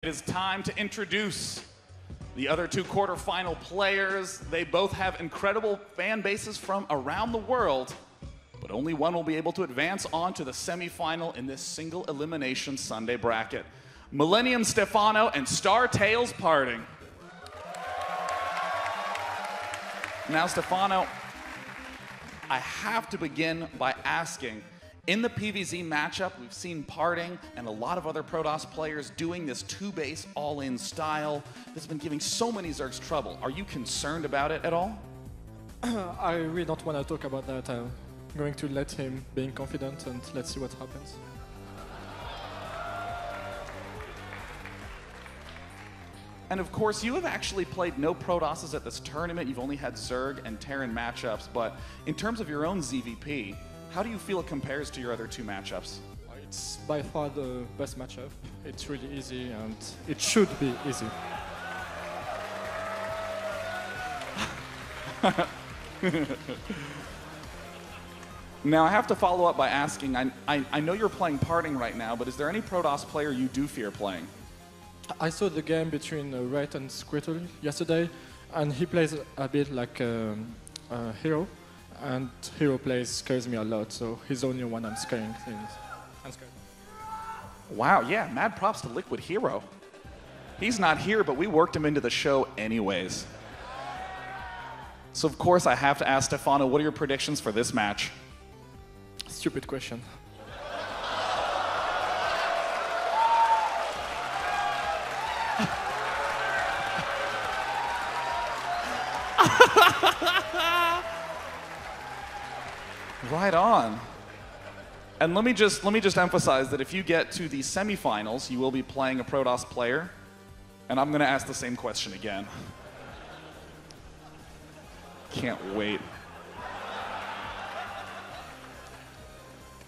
It is time to introduce the other two quarterfinal players. They both have incredible fan bases from around the world, but only one will be able to advance on to the semifinal in this single elimination Sunday bracket. Millennium Stephano and Star Tails PartinG. Now, Stephano, I have to begin by asking, in the PVZ matchup, we've seen PartinG and a lot of other Protoss players doing this two-base all-in style that's been giving so many Zergs trouble. Are you concerned about it at all? I really don't want to talk about that. I'm going to let him being confident and let's see what happens. And of course, you have actually played no Protosses at this tournament. You've only had Zerg and Terran matchups, but in terms of your own ZVP, how do you feel it compares to your other two matchups? It's by far the best matchup. It's really easy and it should be easy. Now, I have to follow up by asking, I know you're playing PartinG right now, but is there any Protoss player you do fear playing? I saw the game between Red and Squirtle yesterday, and he plays a bit like a hero, and hero plays scares me a lot, so he's the only one I'm scaring things. I'm scared. Wow, yeah, mad props to Liquid Hero. He's not here, but we worked him into the show anyways. So of course I have to ask Stephano, what are your predictions for this match? Stupid question. Right on. And let me just emphasize that if you get to the semifinals, you will be playing a Protoss player, and I'm going to ask the same question again. Can't wait.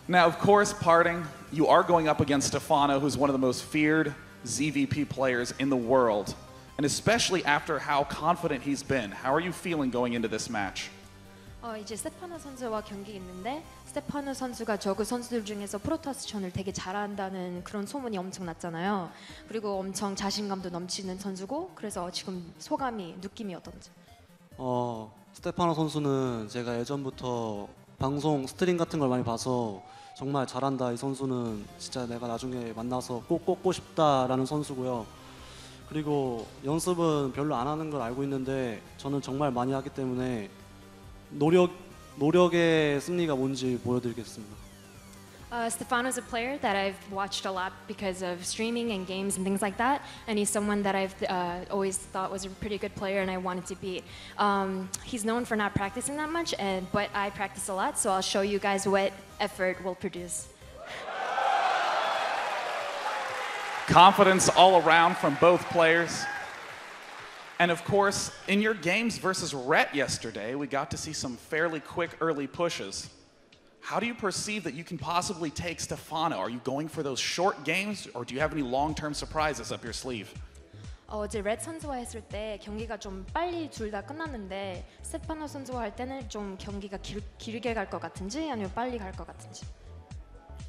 Now, of course, PartinG, you are going up against Stephano, who's one of the most feared ZVP players in the world, and especially after how confident he's been. How are you feeling going into this match? 이제 스테파노 선수와 경기 있는데 스테파노 선수가 저그 선수들 중에서 프로토스 전을 되게 잘한다는 그런 소문이 엄청 났잖아요. 그리고 엄청 자신감도 넘치는 선수고 그래서 지금 소감이 느낌이 어떤지. 스테파노 선수는 제가 예전부터 방송 스트림 같은 걸 많이 봐서 정말 잘한다. 이 선수는 진짜 내가 나중에 만나서 꼭 꼽고 싶다라는 선수고요. 그리고 연습은 별로 안 하는 걸 알고 있는데 저는 정말 많이 하기 때문에 노력의 승리가 뭔지 보여드리겠습니다. Stephano is a player that I've watched a lot because of streaming and games and things like that, and he's someone that I've always thought was a pretty good player and I wanted to beat. He's known for not practicing that much, but I practice a lot, so I'll show you guys what effort will produce. Confidence all around from both players. And of course, in your games versus Rhett yesterday, we got to see some fairly quick early pushes. How do you perceive that you can possibly take Stephano? Are you going for those short games, or do you have any long-term surprises up your sleeve? 어제 레드 선수와 했을 때 경기가 좀 빨리 둘 다 끝났는데 스테파노 선수와 할 때는 좀 경기가 길게 갈 것 같은지 아니면 빨리 갈 것 같은지.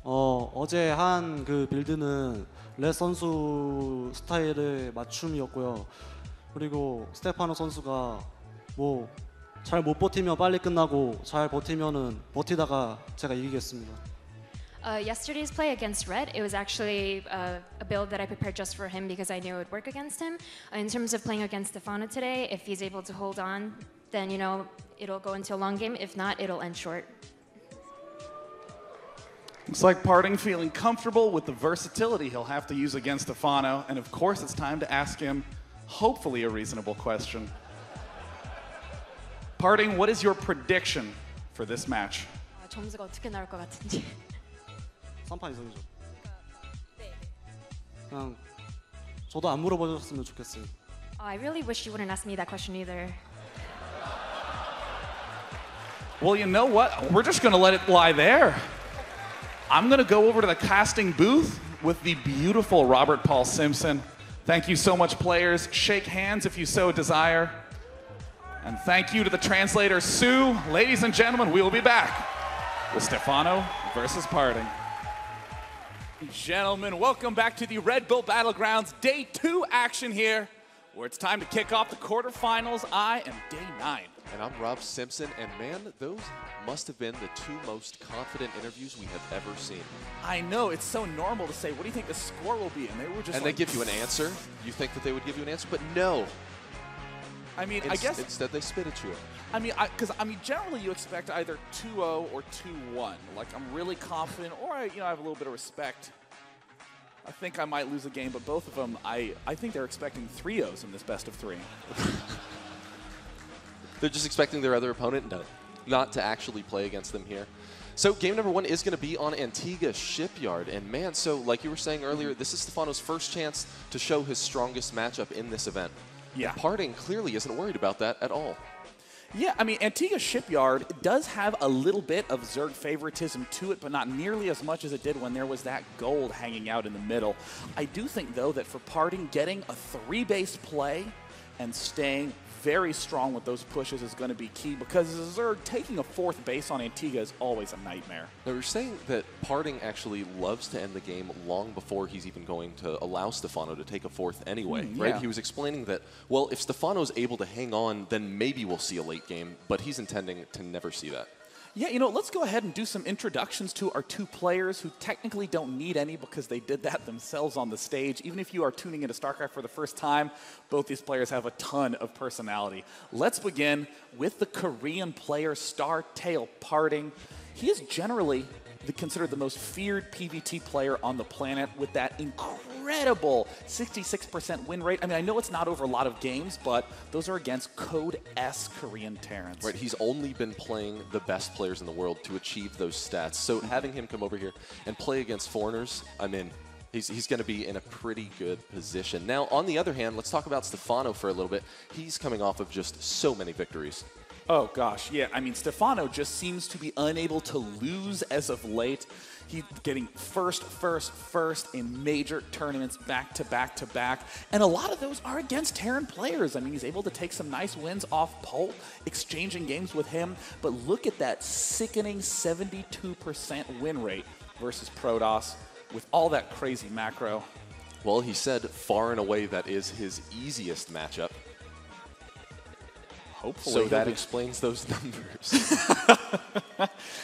어제 한 그 빌드는 레드 선수 스타일의 맞춤이었고요. 그리고 스테파노 선수가 뭐 잘 못 버티면 빨리 끝나고 잘 버티면은 버티다가 제가 이기겠습니다. Yesterday's play against Red, it was actually a build that I prepared just for him because I knew it would work against him. In terms of playing against Stephano today, if he's able to hold on, then you know it'll go into a long game. If not, it'll end short. Looks like PartinG feeling comfortable with the versatility he'll have to use against Stephano, and of course it's time to ask him hopefully a reasonable question. PartinG, what is your prediction for this match? 점수가 어떻게 나올 것 같은지. 3판 이상이죠. 그냥 저도 안 물어보셨으면 좋겠어요. I really wish you wouldn't ask me that question either. Well, you know what? We're just going to let it lie there. I'm going to go over to the casting booth with the beautiful Robert Paul Simpson. Thank you so much, players. Shake hands if you so desire. And thank you to the translator, Sue. Ladies and gentlemen, we will be back with Stephano versus PartinG. Gentlemen, welcome back to the Red Bull Battlegrounds Day 2 action here, where it's time to kick off the quarterfinals. I am Day 9. And I'm Rob Simpson, and man, those must have been the two most confident interviews we have ever seen. I know, it's so normal to say, what do you think the score will be? And they were just And like, they give you an answer. You think that they would give you an answer, but no. I mean, I guess instead they spit at you. I mean, because generally you expect either 2-0 or 2-1. Like, I'm really confident, or I have a little bit of respect. I think I might lose a game, but both of them, I think they're expecting 3-0s in this best of 3. They're just expecting their other opponent not to actually play against them here. So game number 1 is going to be on Antigua Shipyard. And man, so like you were saying earlier, this is Stephano's first chance to show his strongest matchup in this event. Yeah. And PartinG clearly isn't worried about that at all. Yeah, I mean, Antigua Shipyard does have a little bit of Zerg favoritism to it, but not nearly as much as it did when there was that gold hanging out in the middle. I do think, though, that for PartinG, getting a 3-base play and staying very strong with those pushes is going to be key, because Zerg taking a 4th base on Antigua is always a nightmare. Now, you're saying that PartinG actually loves to end the game long before he's even going to allow Stephano to take a 4th anyway, right? Yeah. He was explaining that, well, if Stephano's able to hang on, then maybe we'll see a late game, but he's intending to never see that. Yeah, let's go ahead and do some introductions to our 2 players who technically don't need any because they did that themselves on the stage. Even if you are tuning into StarCraft for the first time, both these players have a ton of personality. Let's begin with the Korean player StarTale PartinG. He is generally considered the most feared PvT player on the planet with that incredible 66% win rate. I mean, I know it's not over a lot of games, but those are against Code S Korean Terrans. Right, he's only been playing the best players in the world to achieve those stats. So having him come over here and play against foreigners, I mean, he's going to be in a pretty good position. Now, on the other hand, let's talk about Stephano for a little bit. He's coming off of just so many victories. Oh, gosh, yeah. I mean, Stephano just seems to be unable to lose as of late. He's getting first in major tournaments back to back. And a lot of those are against Terran players. I mean, he's able to take some nice wins off Polt, exchanging games with him. But look at that sickening 72% win rate versus Protoss with all that crazy macro. Well, he said far and away that is his easiest matchup. Hopefully. So that explains those numbers.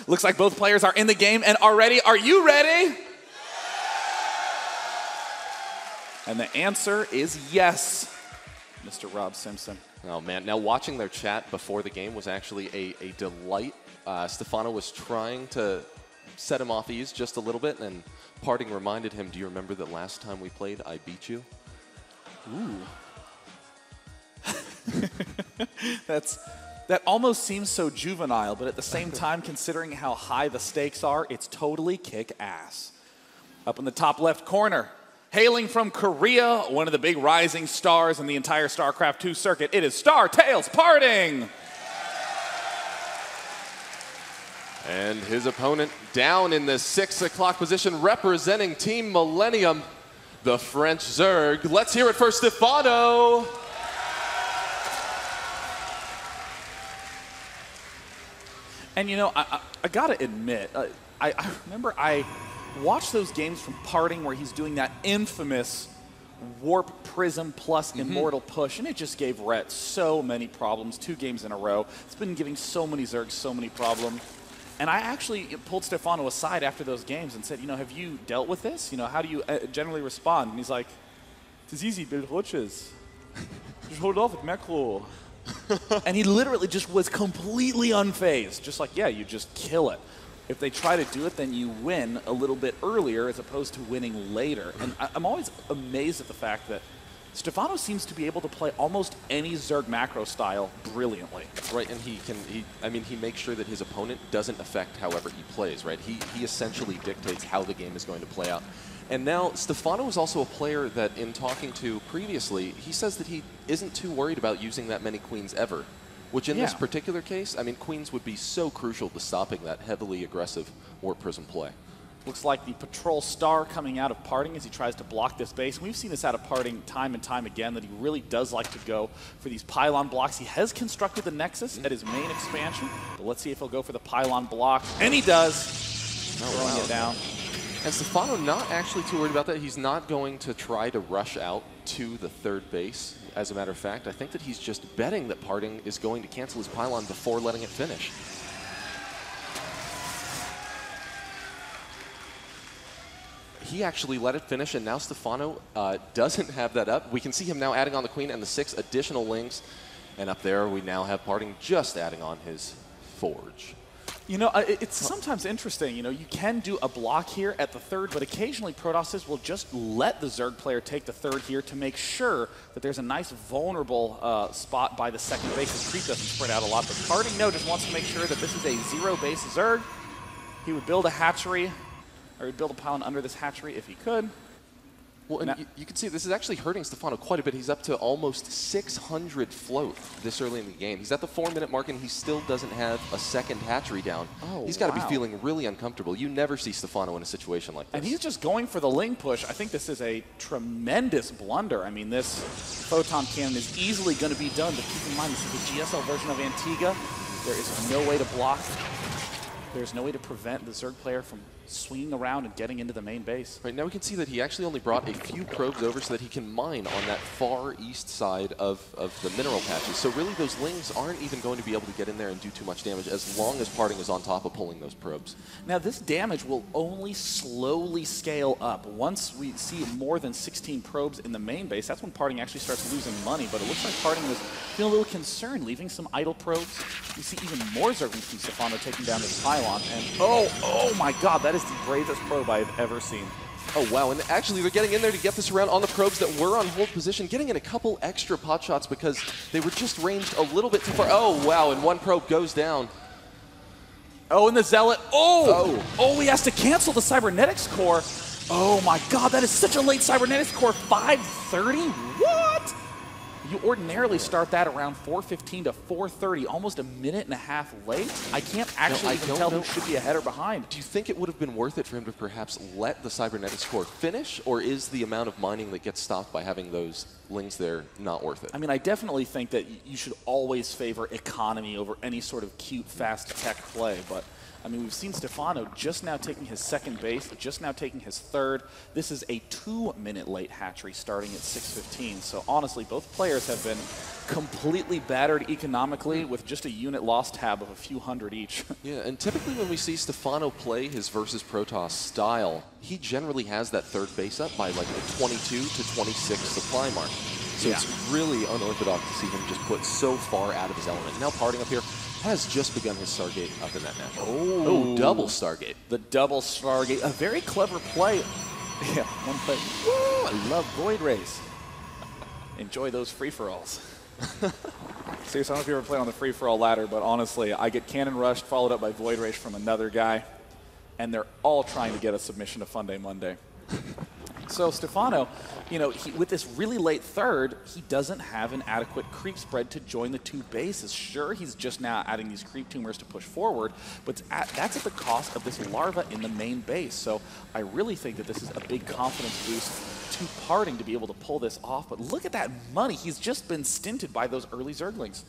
Looks like both players are in the game and are ready. Are you ready? And the answer is yes, Mr. Rob Simpson. Oh, man. Now, watching their chat before the game was actually a delight. Stephano was trying to set him off ease just a little bit, and PartinG reminded him, do you remember that last time we played, I beat you? Ooh. That almost seems so juvenile, but at the same time, considering how high the stakes are, it's totally kick-ass. Up in the top left corner, hailing from Korea, one of the big rising stars in the entire StarCraft 2 circuit, it is StarTale PartinG. And his opponent down in the 6 o'clock position, representing Team Millennium, the French Zerg. Let's hear it for Stephano. And I gotta admit, I remember I watched those games from PartinG where he's doing that infamous Warp Prism plus Immortal push, and it just gave Rhett so many problems, 2 games in a row. It's been giving so many Zergs so many problems. And I actually pulled Stephano aside after those games and said, have you dealt with this? How do you generally respond? And he's like, it's easy, build roaches. Just hold off with macro. And he literally just was completely unfazed. Just like, yeah, you just kill it. If they try to do it, then you win a little bit earlier as opposed to winning later. And I'm always amazed at the fact that Stephano seems to be able to play almost any Zerg macro style brilliantly. Right, and he makes sure that his opponent doesn't affect however he plays, right? He essentially dictates how the game is going to play out. And now, Stephano is also a player that, in talking to previously, he says that he isn't too worried about using that many queens ever. Which in this particular case, I mean, queens would be so crucial to stopping that heavily aggressive Warp Prism play. Looks like the Patrol Star coming out of PartinG as he tries to block this base. We've seen this out of PartinG time and time again, that he really does like to go for these pylon blocks. He has constructed the Nexus at his main expansion, but let's see if he'll go for the pylon block. And he does. Throwing it down. And Stephano not actually too worried about that. He's not going to try to rush out to the third base. As a matter of fact, I think that he's just betting that PartinG is going to cancel his pylon before letting it finish. He actually let it finish, and now Stephano doesn't have that up. We can see him now adding on the queen and the 6 additional lings. And up there, we now have PartinG just adding on his forge. You know, it's sometimes interesting. You know, you can do a block here at the third, but occasionally Protosses will just let the Zerg player take the third here to make sure that there's a nice vulnerable spot by the second base. The creep doesn't spread out a lot, but PartinG, no, just wants to make sure that this is a 0-base Zerg. He would build a hatchery, or he'd build a pylon under this hatchery if he could. Well, and you can see this is actually hurting Stephano quite a bit. He's up to almost 600 float this early in the game. He's at the 4-minute mark, and he still doesn't have a second hatchery down. Oh, he's got to be feeling really uncomfortable. You never see Stephano in a situation like this. And he's just going for the ling push. I think this is a tremendous blunder. I mean, this photon cannon is easily going to be done, but keep in mind, this is the GSL version of Antigua. There is no way to block. There's no way to prevent the Zerg player from swinging around and getting into the main base. Right, now we can see that he actually only brought a few probes over so that he can mine on that far east side of the mineral patches. So really those lings aren't even going to be able to get in there and do too much damage as long as PartinG is on top of pulling those probes. Now this damage will only slowly scale up. Once we see more than 16 probes in the main base, that's when PartinG actually starts losing money. But it looks like PartinG was feeling a little concerned, leaving some idle probes. You see even more Zerglings from Stephano taking down this pylon. And oh my god, that is the bravest probe I have ever seen. Oh, wow. And actually, they're getting in there to get this around on the probes that were on hold position, getting in a couple extra pot shots because they were just ranged a little bit too far. Oh, wow. And one probe goes down. Oh, and the Zealot. Oh, he has to cancel the Cybernetics core. Oh, my God. That is such a late Cybernetics core. 5:30? What? You ordinarily start that around 4:15 to 4:30, almost a minute and a half late. I can't actually even tell who should be ahead or behind. Do you think it would have been worth it for him to perhaps let the Cybernetics core finish, or is the amount of mining that gets stopped by having those lings there not worth it? I mean, I definitely think that you should always favor economy over any sort of cute, fast tech play, but I mean, we've seen Stephano just now taking his second base, just now taking his third. This is a 2-minute late hatchery starting at 6:15. So honestly, both players have been completely battered economically with just a unit loss tab of a few hundred each. Yeah, and typically when we see Stephano play his versus Protoss style, he generally has that third base up by like the 22 to 26 supply mark. So it's really unorthodox to see him just put so far out of his element. Now PartinG up here has just begun his Stargate up in that match. Oh, double Stargate. The double Stargate. A very clever play. Yeah, one play. Woo, I love Void Rays. Enjoy those free-for-alls. Seriously, I don't know if you ever played on the free-for-all ladder, but honestly, I get cannon rushed, followed up by Void Rays from another guy, and they're all trying to get a submission to Fun Day Monday. So Stephano, you know, with this really late third, he doesn't have an adequate creep spread to join the two bases. Sure, he's just now adding these creep tumors to push forward, but that's at the cost of this larva in the main base. So I really think that this is a big confidence boost to PartinG to be able to pull this off. But look at that money. He's just been stinted by those early Zerglings.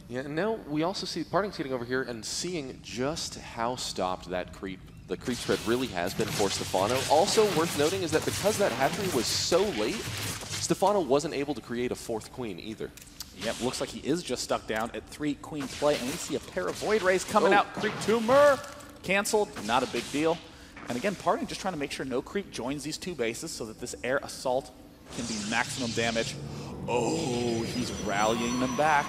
Yeah, and now we also see PartinG getting over here and seeing just how stopped the creep spread really has been for Stephano. Also worth noting is that because that hatchery was so late, Stephano wasn't able to create a fourth queen either. Yep, looks like he is just stuck down at 3 queen play, and we see a pair of Void Rays coming out. Creep tumor canceled, not a big deal. And again, PartinG just trying to make sure no creep joins these two bases so that this air assault can be maximum damage. Oh, he's rallying them back.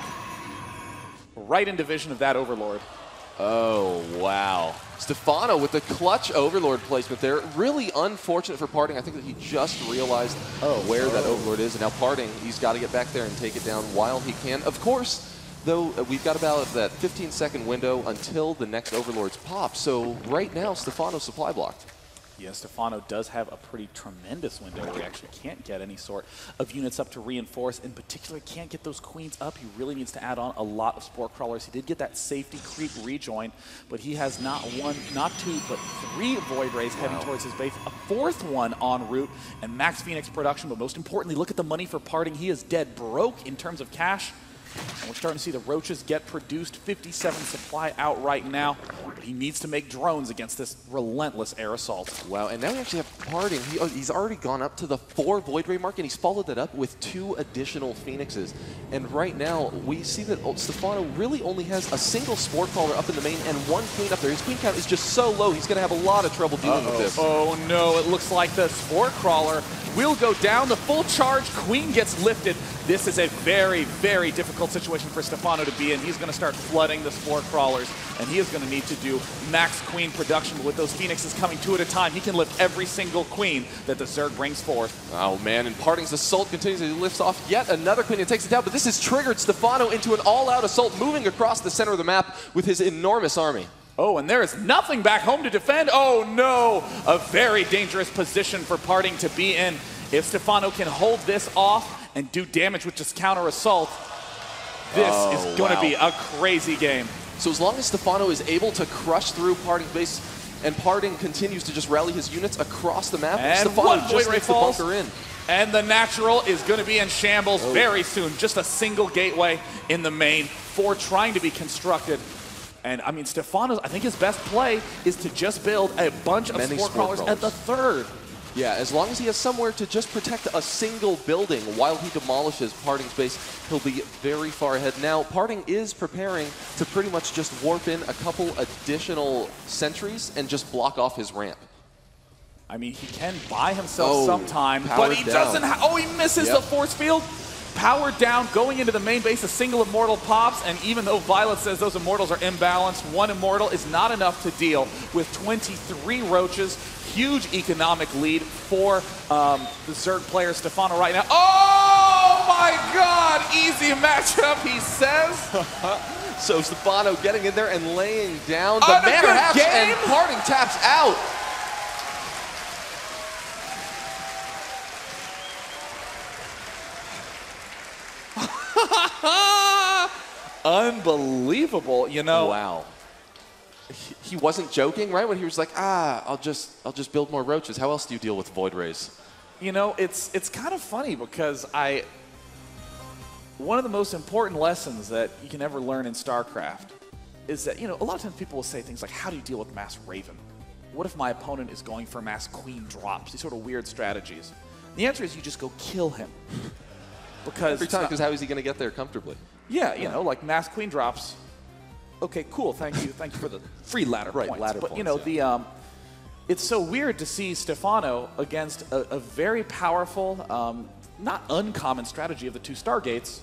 Right in division of that Overlord. Oh, wow. Stephano with the clutch Overlord placement there. Really unfortunate for PartinG. I think that he just realized where that Overlord is. And now PartinG, he's got to get back there and take it down while he can. Of course, though, we've got about that 15-second window until the next Overlords pop. So right now, Stephano's supply blocked. Yeah, Stephano does have a pretty tremendous window where he actually can't get any sort of units up to reinforce. In particular, can't get those queens up. He really needs to add on a lot of Spore Crawlers. He did get that safety creep rejoin, but he has not one, not two, but 3 Void Rays heading towards his base. A 4th one en route, and Max Phoenix production. But most importantly, look at the money for PartinG. He is dead broke in terms of cash. And we're starting to see the Roaches get produced. 57 supply out right now. But he needs to make drones against this relentless air assault. Wow, and now we actually have PartinG. He's already gone up to the 4 Void Ray mark, and he's followed that up with 2 additional Phoenixes. And right now, we see that Stephano really only has a single Spore Crawler up in the main and 1 Queen up there. His Queen count is just so low, he's going to have a lot of trouble dealing with this. Oh no, it looks like the Spore Crawler will go down. The full charge Queen gets lifted. This is a very, very difficult situation for Stephano to be in. He's going to start flooding the Spore Crawlers, and he is going to need to do max Queen production. But with those Phoenixes coming 2 at a time, he can lift every single Queen that the Zerg brings forth. Oh man, and PartinG's assault continues as he lifts off yet another Queen and takes it down, but this has triggered Stephano into an all-out assault, moving across the center of the map with his enormous army. Oh, and there is nothing back home to defend. Oh no, a very dangerous position for PartinG to be in. If Stephano can hold this off and do damage with just counter assault, this is going to be a crazy game. So as long as Stephano is able to crush through PartinG's base and PartinG continues to just rally his units across the map, and Stephano Void just Ray needs to falls. bunker in. And the natural is going to be in shambles very soon. Just a single gateway in the main. 4 trying to be constructed. And I mean, Stephano's, I think his best play is to just build a bunch of Spore Crawlers at the 3rd. Yeah, as long as he has somewhere to just protect a single building while he demolishes PartinG's base, he'll be very far ahead. Now, PartinG is preparing to pretty much just warp in a couple additional sentries and just block off his ramp. I mean, he can buy himself some time, but powered he down. doesn't he misses the force field. Powered down, going into the main base, a single Immortal pops, and even though Violet says those Immortals are imbalanced, 1 Immortal is not enough to deal with 23 Roaches. Huge economic lead for the Zerg player Stephano right now. Oh my god, easy matchup, he says. So Stephano getting in there and laying down the On a Manor good Hatch, game? and PartinG taps out. Unbelievable, you know. Wow. He wasn't joking, right? When he was like, I'll just build more Roaches. How else do you deal with Void Rays? You know, it's kind of funny because one of the most important lessons that you can ever learn in StarCraft is that, you know, a lot of times people will say things like, how do you deal with mass Raven? What if my opponent is going for mass Queen drops? These sort of weird strategies. The answer is you just go kill him. Because Every time, because how is he going to get there comfortably? Yeah, you know, like mass Queen drops. Okay, cool. Thank you for the free ladder points. Ladder but points, you know, it's so weird to see Stephano against a very powerful, not uncommon strategy of the 2 Stargates.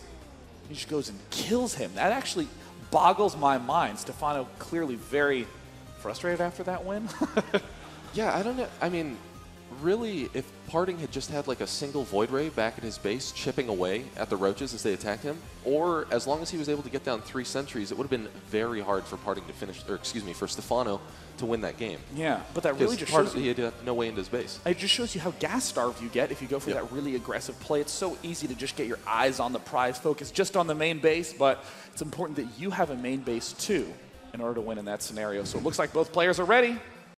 He just goes and kills him. That actually boggles my mind. Stephano clearly very frustrated after that win. Yeah, I don't know. I mean, really, if PartinG had just had like a single Void Ray back at his base chipping away at the Roaches as they attacked him, or as long as he was able to get down 3 sentries, it would have been very hard for PartinG to finish, or excuse me, for Stephano to win that game. Yeah, but that really just shows he had no way into his base. It just shows you how gas-starved you get if you go for that really aggressive play. It's so easy to just get your eyes on the prize, focus just on the main base, but it's important that you have a main base too in order to win in that scenario. So it looks like both players are ready.